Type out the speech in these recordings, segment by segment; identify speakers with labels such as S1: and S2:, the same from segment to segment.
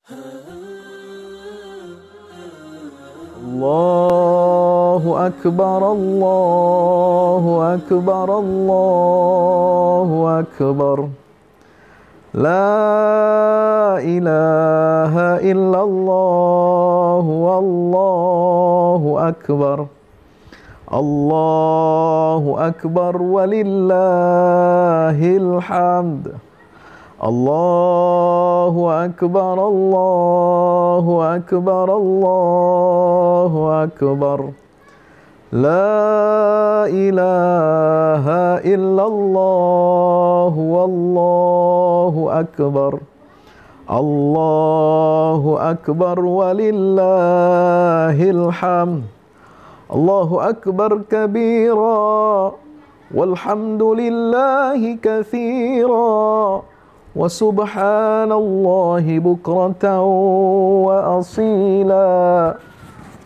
S1: Allahu Akbar, Allahu Akbar, Allahu Akbar. La ilaha illallah, wallahu akbar. Allahu Akbar walillahil hamd. Allahu Akbar, Allahu Akbar, Allahu Akbar. La ilaha illallah, wallahu akbar. Allahu Akbar walillahil hamd. Allahu Akbar kabira, walhamdulillahi katsira, wa subhanallahi bukratan wa asila.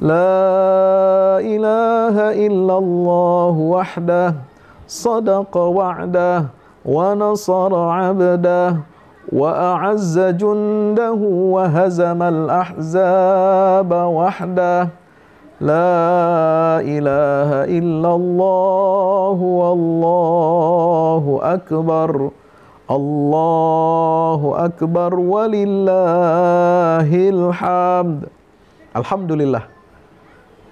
S1: La ilaha illallah wahdah, sadaqa wa'dah, wa nasara 'abdah, wa a'azza jundahu, wa hazamal ahzaba wahdah. La ilaha illallah, wallahu akbar. Allahu Akbar walillahil hamd. Alhamdulillah,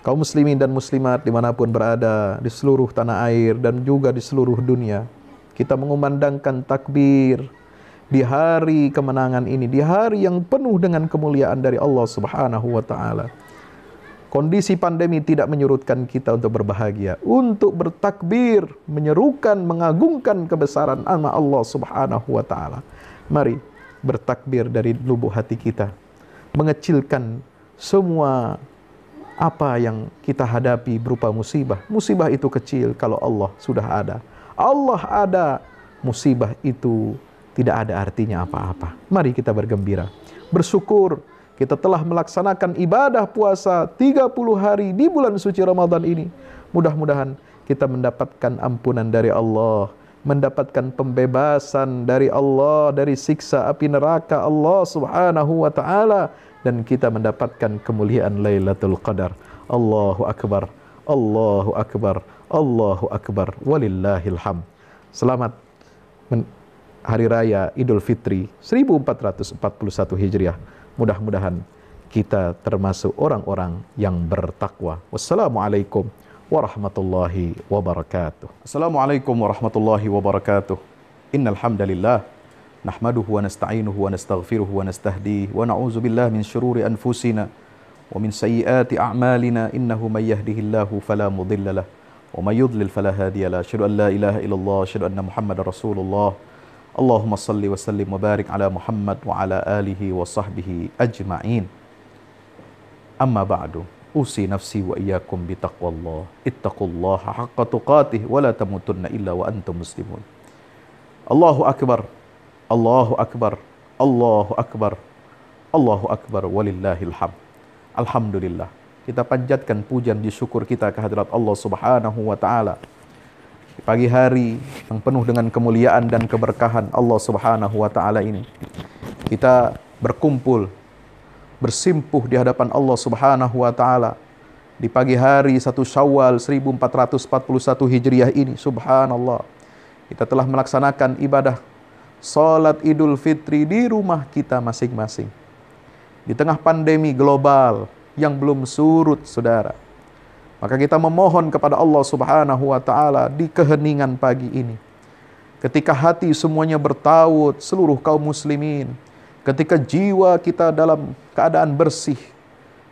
S1: kaum muslimin dan muslimat dimanapun berada di seluruh tanah air dan juga di seluruh dunia, kita mengumandangkan takbir di hari kemenangan ini, di hari yang penuh dengan kemuliaan dari Allah Subhanahu wa ta'ala. Kondisi pandemi tidak menyurutkan kita untuk berbahagia, untuk bertakbir, menyerukan, mengagungkan kebesaran nama Allah Subhanahu wa ta'ala. Mari bertakbir dari lubuk hati kita, mengecilkan semua apa yang kita hadapi berupa musibah. Musibah itu kecil kalau Allah sudah ada. Allah ada, musibah itu tidak ada artinya apa-apa. Mari kita bergembira, bersyukur kita telah melaksanakan ibadah puasa 30 hari di bulan suci Ramadan ini. Mudah-mudahan kita mendapatkan ampunan dari Allah, mendapatkan pembebasan dari Allah dari siksa api neraka Allah Subhanahu wa ta'ala, dan kita mendapatkan kemuliaan Lailatul Qadar. Allahu Akbar, Allahu Akbar, Allahu Akbar, walillahil hamd. Selamat Hari Raya Idul Fitri 1441 Hijriah. Mudah-mudahan kita termasuk orang-orang yang bertakwa. Wassalamualaikum warahmatullahi wabarakatuh. Assalamualaikum warahmatullahi wabarakatuh. Innal hamdalillah nahmaduhu wa nasta'inuhu wa nastaghfiruhu wa nastahdihi wa na'udzu billahi min syururi anfusina wa min sayyiati a'malina, innahu may yahdihillahu fala mudilla lahu wa may yudlil fala hadiya lahu. Asyhadu an la ilaha illallah, asyhadu anna Muhammadar Rasulullah. Allahumma salli wa sallim wa barik ala Muhammad wa ala alihi wa sahbihi ajma'in. Amma ba'du, usi nafsi wa iyyakum bitaqwallah. Ittaqullaha haqqa tuqatih wa la tamutunna illa wa antum muslimun. Allahu Akbar, Allahu Akbar, Allahu Akbar, Allahu Akbar walillahil hamd. Alhamdulillah, kita panjatkan pujian di syukur kita kehadirat Allah Subhanahu wa ta'ala. Di pagi hari yang penuh dengan kemuliaan dan keberkahan Allah Subhanahu wa ta'ala ini, kita berkumpul, bersimpuh di hadapan Allah Subhanahu wa ta'ala di pagi hari 1 Syawal 1441 Hijriah ini. Subhanallah, kita telah melaksanakan ibadah salat Idul Fitri di rumah kita masing-masing di tengah pandemi global yang belum surut, saudara. Maka kita memohon kepada Allah Subhanahu wa ta'ala di keheningan pagi ini, ketika hati semuanya bertaut, seluruh kaum muslimin, ketika jiwa kita dalam keadaan bersih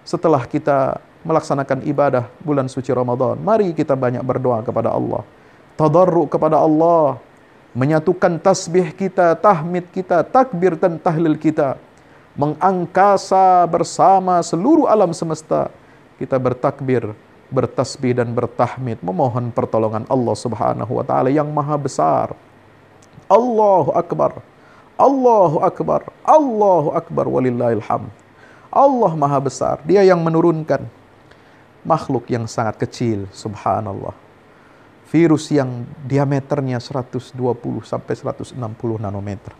S1: setelah kita melaksanakan ibadah bulan suci Ramadan, mari kita banyak berdoa kepada Allah, tadarru kepada Allah, menyatukan tasbih kita, tahmid kita, takbir dan tahlil kita, mengangkasa bersama seluruh alam semesta. Kita bertakbir, bertasbih dan bertahmid, memohon pertolongan Allah Subhanahu wa ta'ala yang maha besar. Allahu Akbar, Allahu Akbar, Allahu Akbar walillahil hamd. Allah maha besar, dia yang menurunkan makhluk yang sangat kecil, subhanallah. Virus yang diameternya 120 sampai 160 nanometer,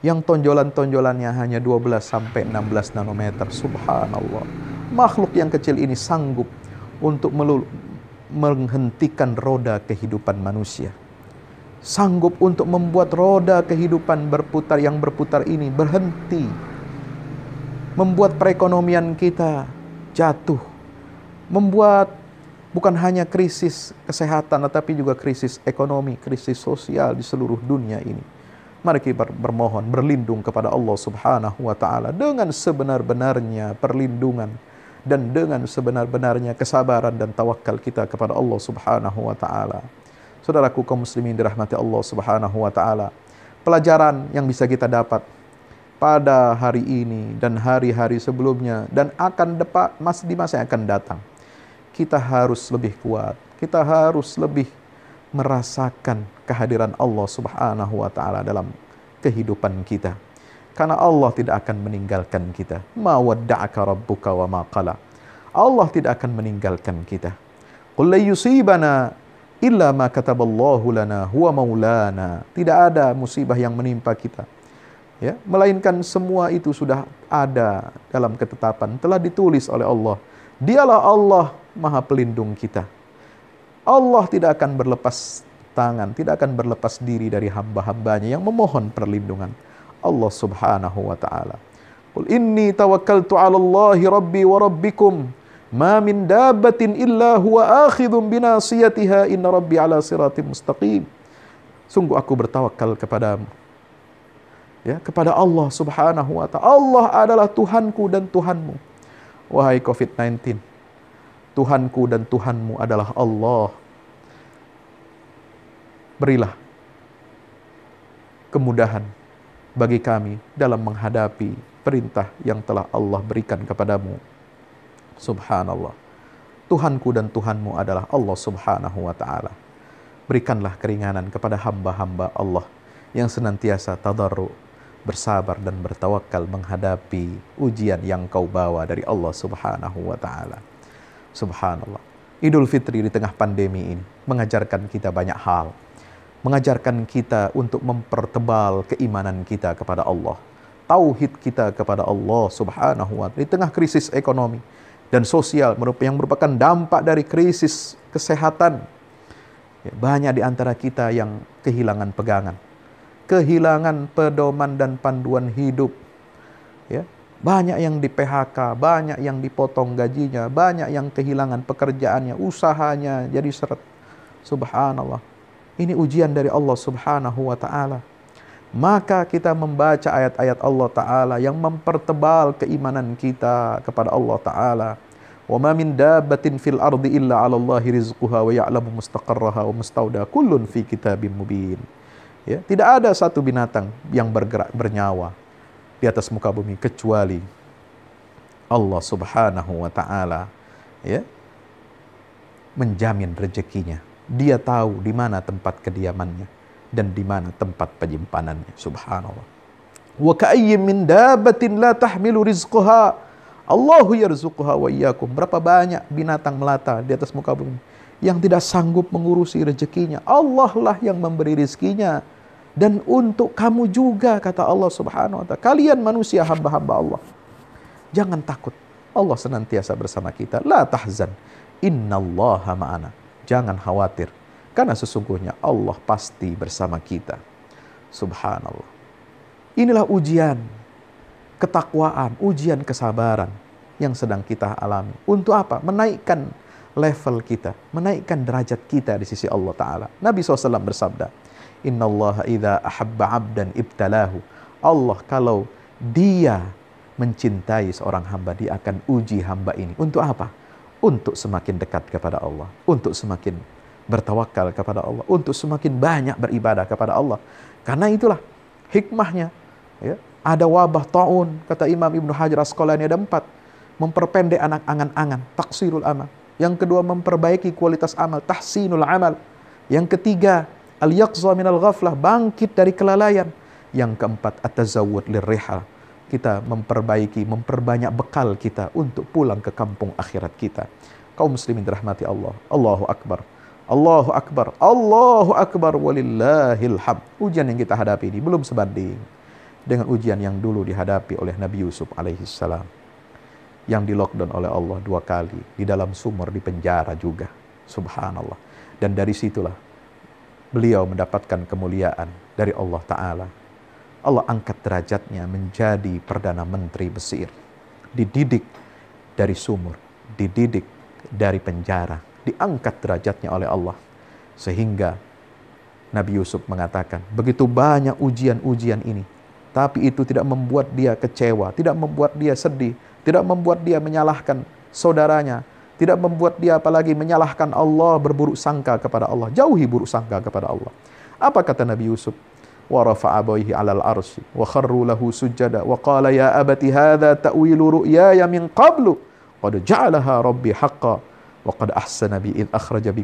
S1: yang tonjolan-tonjolannya hanya 12 sampai 16 nanometer. Subhanallah. Makhluk yang kecil ini sanggup untuk menghentikan roda kehidupan manusia. Sanggup untuk membuat roda kehidupan yang berputar ini berhenti. Membuat perekonomian kita jatuh. Membuat bukan hanya krisis kesehatan, tetapi juga krisis ekonomi, krisis sosial di seluruh dunia ini. Mari kita bermohon, berlindung kepada Allah Subhanahu wa Ta'ala dengan sebenar-benarnya perlindungan dan dengan sebenar-benarnya kesabaran dan tawakal kita kepada Allah Subhanahu wa Ta'ala. Saudaraku kaum muslimin dirahmati Allah Subhanahu wa Ta'ala, pelajaran yang bisa kita dapat pada hari ini dan hari-hari sebelumnya dan di masa yang akan datang, kita harus lebih kuat, kita harus lebih merasakan kehadiran Allah Subhanahu wa Ta'ala dalam kehidupan kita. Karena Allah tidak akan meninggalkan kita. Ma wadda'aka rabbuka wa ma qala. Allah tidak akan meninggalkan kita. Qul la yusibana illa ma kataballahu lana huwa maulana. Tidak ada musibah yang menimpa kita, ya, melainkan semua itu sudah ada dalam ketetapan, telah ditulis oleh Allah. Dialah Allah Maha Pelindung kita. Allah tidak akan berlepas tangan, tidak akan berlepas diri dari hamba-hambanya yang memohon perlindungan. Allah Subhanahu wa Ta'ala. Qul inni tawakkaltu 'ala Allahi rabbi wa rabbikum ma min dabbatin illa huwa akhidhun binasiyatiha inna rabbi 'ala siratim mustaqim. Sungguh aku bertawakal kepadamu, ya, kepada Allah Subhanahu wa Ta'ala. Allah adalah Tuhanku dan Tuhanmu. Wahai COVID-19, Tuhanku dan Tuhanmu adalah Allah. Berilah kemudahan bagi kami dalam menghadapi perintah yang telah Allah berikan kepadamu. Subhanallah. Tuhanku dan Tuhanmu adalah Allah Subhanahu wa Ta'ala. Berikanlah keringanan kepada hamba-hamba Allah yang senantiasa tadarru, bersabar dan bertawakal menghadapi ujian yang kau bawa dari Allah Subhanahu wa Ta'ala. Subhanallah. Idul Fitri di tengah pandemi ini mengajarkan kita banyak hal. Mengajarkan kita untuk mempertebal keimanan kita kepada Allah. Tauhid kita kepada Allah Subhanahu wa Ta'ala. Di tengah krisis ekonomi dan sosial yang merupakan dampak dari krisis kesehatan. Ya, banyak di antara kita yang kehilangan pegangan. Kehilangan pedoman dan panduan hidup. Ya, banyak yang di PHK, banyak yang dipotong gajinya, banyak yang kehilangan pekerjaannya, usahanya jadi seret. Subhanallah. Ini ujian dari Allah Subhanahu wa Ta'ala. Maka kita membaca ayat-ayat Allah Ta'ala yang mempertebal keimanan kita kepada Allah Ta'ala. Wa ma min dabbatin fil ardi illa 'ala Allahi rizquha wa ya'lamu mustaqarraha wa mustauda kullun fi kitabim mubin. Ya, tidak ada satu binatang yang bergerak bernyawa di atas muka bumi kecuali Allah Subhanahu wa Ta'ala, ya, menjamin rezekinya. Dia tahu di mana tempat kediamannya dan di mana tempat penyimpanannya. Subhanallah. Wa ka'ayyin min dabbatin la tahmilu rizqaha Allahu yarzuquha wa iyyakum. Berapa banyak binatang melata di atas muka bumi yang tidak sanggup mengurusi rezekinya. Allah lah yang memberi rezekinya. Dan untuk kamu juga, kata Allah Subhanahu wa Ta'ala. Kalian manusia hamba-hamba Allah. Jangan takut. Allah senantiasa bersama kita. La tahzan. Innallaha ma'ana. Jangan khawatir. Karena sesungguhnya Allah pasti bersama kita. Subhanallah. Inilah ujian ketakwaan, ujian kesabaran yang sedang kita alami. Untuk apa? Menaikkan level kita. Menaikkan derajat kita di sisi Allah Ta'ala. Nabi SAW bersabda, Inna Allah idha ahabba abdan ibtalahu. Allah kalau dia mencintai seorang hamba, dia akan uji hamba ini. Untuk apa? Untuk semakin dekat kepada Allah. Untuk semakin bertawakal kepada Allah. Untuk semakin banyak beribadah kepada Allah. Karena itulah hikmahnya. Ya, ada wabah ta'un. Kata Imam Ibnu Hajar Asqalani ada 4. Memperpendek angan-angan. Taksirul amal. Yang kedua memperbaiki kualitas amal. Tahsinul amal. Yang ketiga al-yaqza minal ghaflah. Bangkit dari kelalaian. Yang keempat at-tazawwud lirrihal. Kita memperbanyak bekal kita untuk pulang ke kampung akhirat kita. Kaum muslimin dirahmati Allah. Allahu Akbar. Allahu Akbar. Allahu Akbar walillahil hamd. Ujian yang kita hadapi ini belum sebanding dengan ujian yang dulu dihadapi oleh Nabi Yusuf alaihissalam, yang di lockdown oleh Allah 2 kali, di dalam sumur, di penjara juga. Subhanallah. Dan dari situlah beliau mendapatkan kemuliaan dari Allah Ta'ala. Allah angkat derajatnya menjadi Perdana Menteri Mesir. Dididik dari sumur, dididik dari penjara, diangkat derajatnya oleh Allah. Sehingga Nabi Yusuf mengatakan, begitu banyak ujian-ujian ini, tapi itu tidak membuat dia kecewa, tidak membuat dia sedih, tidak membuat dia menyalahkan saudaranya, tidak membuat dia apalagi menyalahkan Allah, berburuk sangka kepada Allah. Jauhi buruk sangka kepada Allah. Apa kata Nabi Yusuf? Wa rafa'a abawayhi 'alal arsy wa kharru lahu sujada wa qala ya abati hadza ta'wilu ru'yaya min qablu qad ja'alaha rabbi haqqan wa qad ahsana bi id akhraja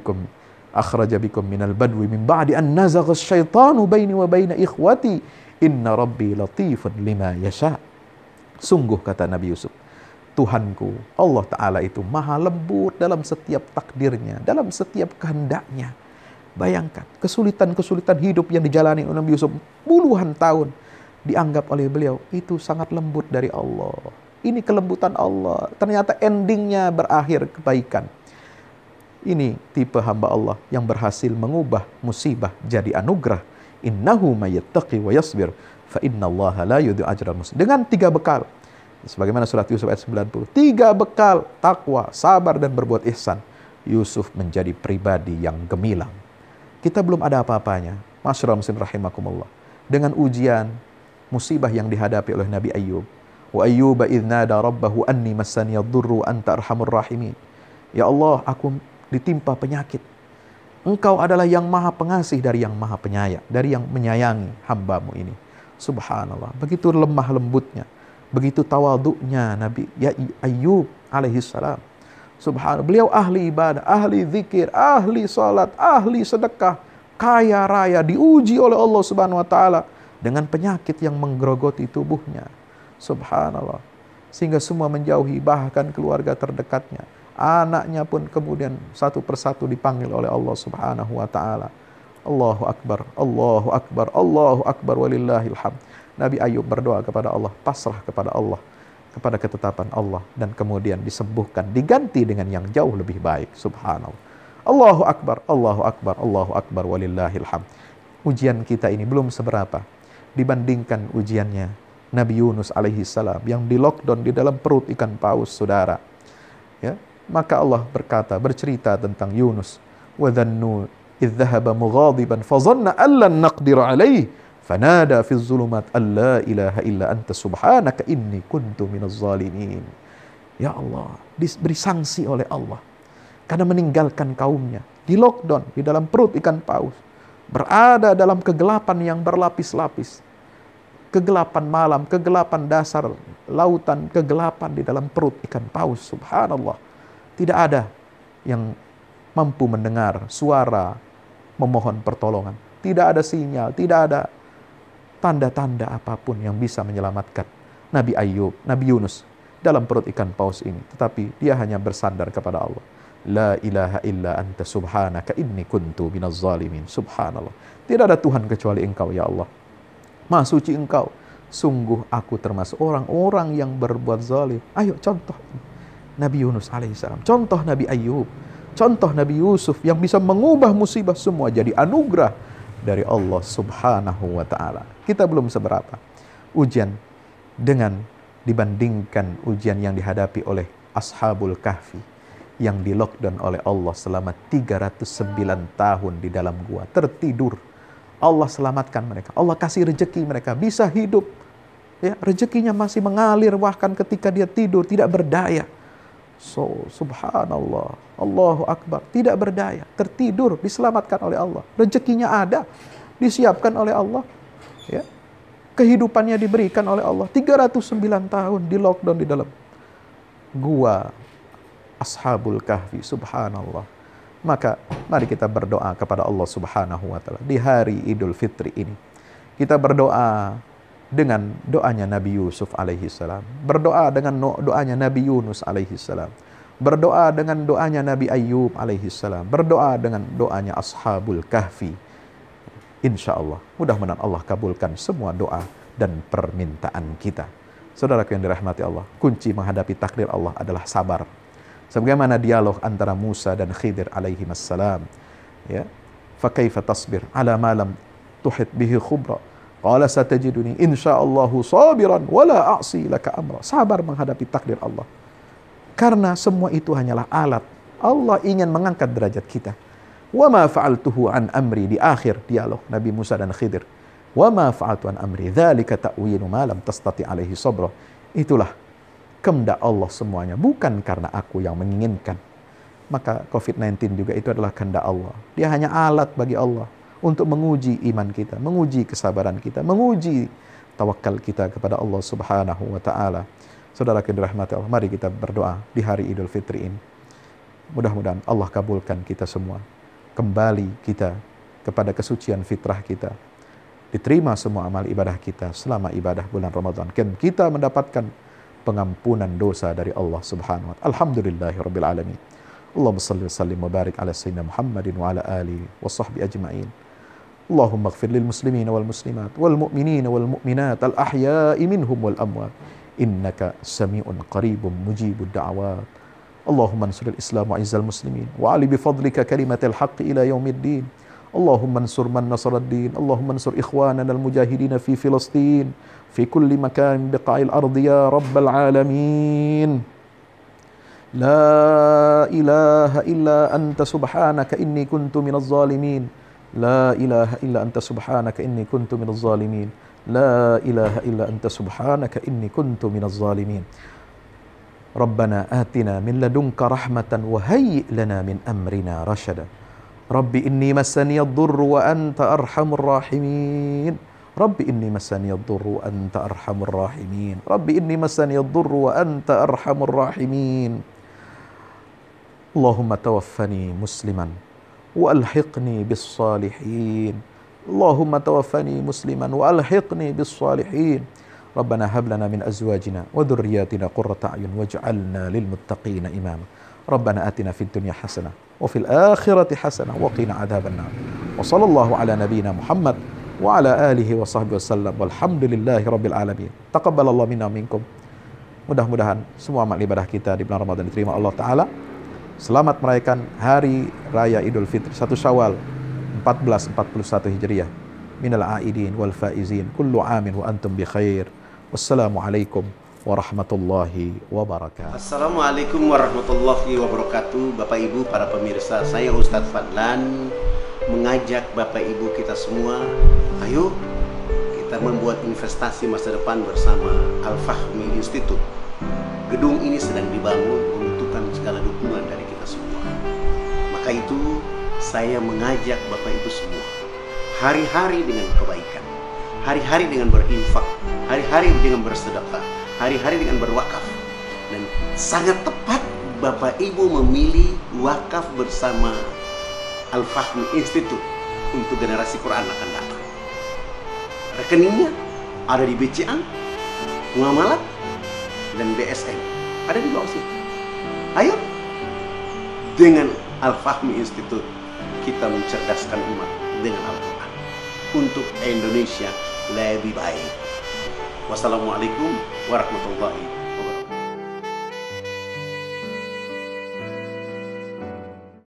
S1: bikum minal badwi min ba'di an nazagha asyaitanu baini wa baina ikhwati inna rabbi latifun lima yasha. Sungguh, kata Nabi Yusuf, Tuhanku Allah Ta'ala itu maha lembut dalam setiap takdirnya, dalam setiap kehendaknya. Bayangkan kesulitan-kesulitan hidup yang dijalani oleh Nabi Yusuf puluhan tahun, dianggap oleh beliau itu sangat lembut dari Allah. Ini kelembutan Allah, ternyata endingnya berakhir kebaikan. Ini tipe hamba Allah yang berhasil mengubah musibah jadi anugerah. Innahu may yattaqi wa yasbir fa innallaha la yudhi'u ajral muhsinin. Dengan 3 bekal. Sebagaimana surat Yusuf ayat 90. 3 bekal, takwa, sabar dan berbuat ihsan. Yusuf menjadi pribadi yang gemilang. Kita belum ada apa-apanya. Masyarul muslimin rahimakumullah. Dengan ujian, musibah yang dihadapi oleh Nabi Ayyub. Wa ayyuba idh nada rabbahu anni massaniya dhurru anta arhamur rahimin. Ya Allah, aku ditimpa penyakit. Engkau adalah yang maha pengasih dari yang maha penyayang, dari yang menyayangi hambamu ini. Subhanallah. Begitu lemah lembutnya, begitu tawaduknya Nabi Ayyub alaihissalam. Subhanallah. Beliau ahli ibadah, ahli zikir, ahli salat, ahli sedekah, kaya raya, diuji oleh Allah Subhanahu wa taala dengan penyakit yang menggerogoti tubuhnya. Subhanallah. Sehingga semua menjauhi, bahkan keluarga terdekatnya. Anaknya pun kemudian satu persatu dipanggil oleh Allah Subhanahu wa taala. Allahu akbar, Allahu akbar, Allahu akbar walillahil hamd. Nabi Ayyub berdoa kepada Allah, pasrah kepada Allah, kepada ketetapan Allah, dan kemudian disembuhkan, diganti dengan yang jauh lebih baik. Subhanallah. Allahu akbar, Allahu akbar, Allahu akbar walillahil hamd. Ujian kita ini belum seberapa dibandingkan ujiannya Nabi Yunus alaihissalam yang di lockdown di dalam perut ikan paus, saudara. Ya, maka Allah bercerita tentang Yunus. Wa dhannu idh dhahaba mughadiban fa dhanna an lan naqdir alaihi fanada fi dhulumat alla ilaha illa anta subhanaka inni kuntu minaz zalimin. Ya Allah, diberi sanksi oleh Allah karena meninggalkan kaumnya di lockdown di dalam perut ikan paus, berada dalam kegelapan yang berlapis-lapis, kegelapan malam, kegelapan dasar lautan, kegelapan di dalam perut ikan paus. Subhanallah. Tidak ada yang mampu mendengar suara memohon pertolongan. Tidak ada sinyal, tidak ada tanda-tanda apapun yang bisa menyelamatkan Nabi Ayyub, Nabi Yunus dalam perut ikan paus ini. Tetapi dia hanya bersandar kepada Allah. La ilaha illa anta subhanaka inni kuntu minaz zalimin. Subhanallah. Tidak ada Tuhan kecuali Engkau, ya Allah. Maha suci Engkau. Sungguh aku termasuk orang-orang yang berbuat zalim. Ayo contoh Nabi Yunus alaihissalam, contoh Nabi Ayyub, contoh Nabi Yusuf yang bisa mengubah musibah semua jadi anugerah dari Allah Subhanahu wa ta'ala. Kita belum seberapa ujian dengan dibandingkan ujian yang dihadapi oleh Ashabul Kahfi yang di lockdown oleh Allah selama 309 tahun di dalam gua, tertidur. Allah selamatkan mereka, Allah kasih rezeki mereka, bisa hidup. Ya, rezekinya masih mengalir bahkan ketika dia tidur, tidak berdaya. Subhanallah, Allahu akbar, tidak berdaya, tertidur, diselamatkan oleh Allah. Rezekinya ada, disiapkan oleh Allah. Ya. Kehidupannya diberikan oleh Allah. 309 tahun di lockdown di dalam gua Ashabul Kahfi. Subhanallah. Maka mari kita berdoa kepada Allah Subhanahu wa ta'ala di hari Idul Fitri ini. Kita berdoa dengan doanya Nabi Yusuf alaihissalam, berdoa dengan doanya Nabi Yunus alaihissalam, berdoa dengan doanya Nabi Ayyub alaihissalam, berdoa dengan doanya Ashabul Kahfi. Insya Allah, mudah-mudahan Allah kabulkan semua doa dan permintaan kita. Saudaraku yang dirahmati Allah, kunci menghadapi takdir Allah adalah sabar. Sebagaimana dialog antara Musa dan Khidir alaihi wassalam. Ya, fa kaifa tasbir ala ma lam tuhit bihi khubra. Qala satajiduni insyaallahu sabiran wala a'si laka amra. Sabar menghadapi takdir Allah. Karena semua itu hanyalah alat. Allah ingin mengangkat derajat kita. Wa ma fa'altuhu an amri, di akhir dialog Nabi Musa dan Khidir. Wa ma fa'altu an amri dzalika ta'winu ma lam tastati alaihi sabra. Itulah kehendak Allah semuanya, bukan karena aku yang menginginkan. Maka COVID-19 juga itu adalah kehendak Allah. Dia hanya alat bagi Allah untuk menguji iman kita, menguji kesabaran kita, menguji tawakal kita kepada Allah Subhanahu wa taala. Saudara yang dirahmati Allah, mari kita berdoa di hari Idul Fitri ini. Mudah-mudahan Allah kabulkan kita semua. Kembali kita kepada kesucian fitrah kita. Diterima semua amal ibadah kita selama ibadah bulan Ramadan. Dan kita mendapatkan pengampunan dosa dari Allah Subhanahu wa ta'ala. Alhamdulillahirabbil alamin. Allahumma shalli wa sallim wa barik ala sayyidina Muhammadin wa ala alihi wa sahbihi ajma'in. Allahumma ighfir lil muslimina wal muslimat wal mu'minina wal mu'minat al ahya'i minhum wal amwat. Innaka sami'un qaribun mujibud da'awat. Allahumma ansur al-islam wa izzal muslimin wa ali bi fadlika kalimatil haqqi ila yaumiddin. Allahumma ansur man nasaraddin. Allahumma ansur ikhwanana al-mujahidin fi Filistin fi kulli makan biqa'il ardi ya rabbal alamin. La ilaha illa anta subhanaka inni kuntu minaz zalimin. La ilaha illa anta subhanaka inni kuntu minaz zalimin. La ilaha illa anta subhanaka inni kuntu minaz zalimin. Rabbana atina min ladunka rahmatan wa hayyi' lana min amrina rashada. Rabbi inni massani ad-durru wa anta arhamur rahimin. Rabbi inni massani ad-durru wa anta arhamur rahimin. Rabbi inni massani ad-durru wa anta arhamur rahimin. Allahumma tawaffani musliman wa alhiqni bis salihin. Allahumma tawaffani musliman wa alhiqni bis salihin. Rabbana hab lana min azwajina wa dhurriyyatina qurrata a'yun waj'alna lil muttaqina imama. Rabbana atina fid dunya hasanah wa fil akhirati hasanah wa qina adzabannar. Wa sallallahu ala nabiyyina Muhammad wa ala alihi wa sahbihi wasallam. Walhamdulillahi rabbil alamin. Taqabbalallahu minna minkum. Mudah-mudahan semua amal ibadah kita di bulan Ramadan diterima Allah taala. Selamat merayakan hari raya Idul Fitri 1 Syawal 1441 Hijriah. Minal aidin wal faizin. Kullu amin wa antum bi khair. Wassalamualaikum warahmatullahi wabarakatuh.
S2: Assalamualaikum warahmatullahi wabarakatuh. Bapak Ibu para pemirsa, saya Ustadz Fadlan mengajak Bapak Ibu kita semua, ayo kita membuat investasi masa depan bersama Al-Fahmi Institute. Gedung ini sedang dibangun, membutuhkan segala dukungan dari kita semua. Maka itu saya mengajak Bapak Ibu semua, hari-hari dengan kebaikan, hari-hari dengan berinfak, hari-hari dengan bersedekah, hari-hari dengan berwakaf. Dan sangat tepat Bapak Ibu memilih wakaf bersama Al-Fahmi Institute untuk generasi Quran akan datang. Rekeningnya ada di BCA, Muamalat, dan BSN. Ada di bawah sini. Ayo, dengan Al-Fahmi Institute kita mencerdaskan umat dengan Al-Quran untuk Indonesia lebih baik. Wassalamualaikum warahmatullahi wabarakatuh.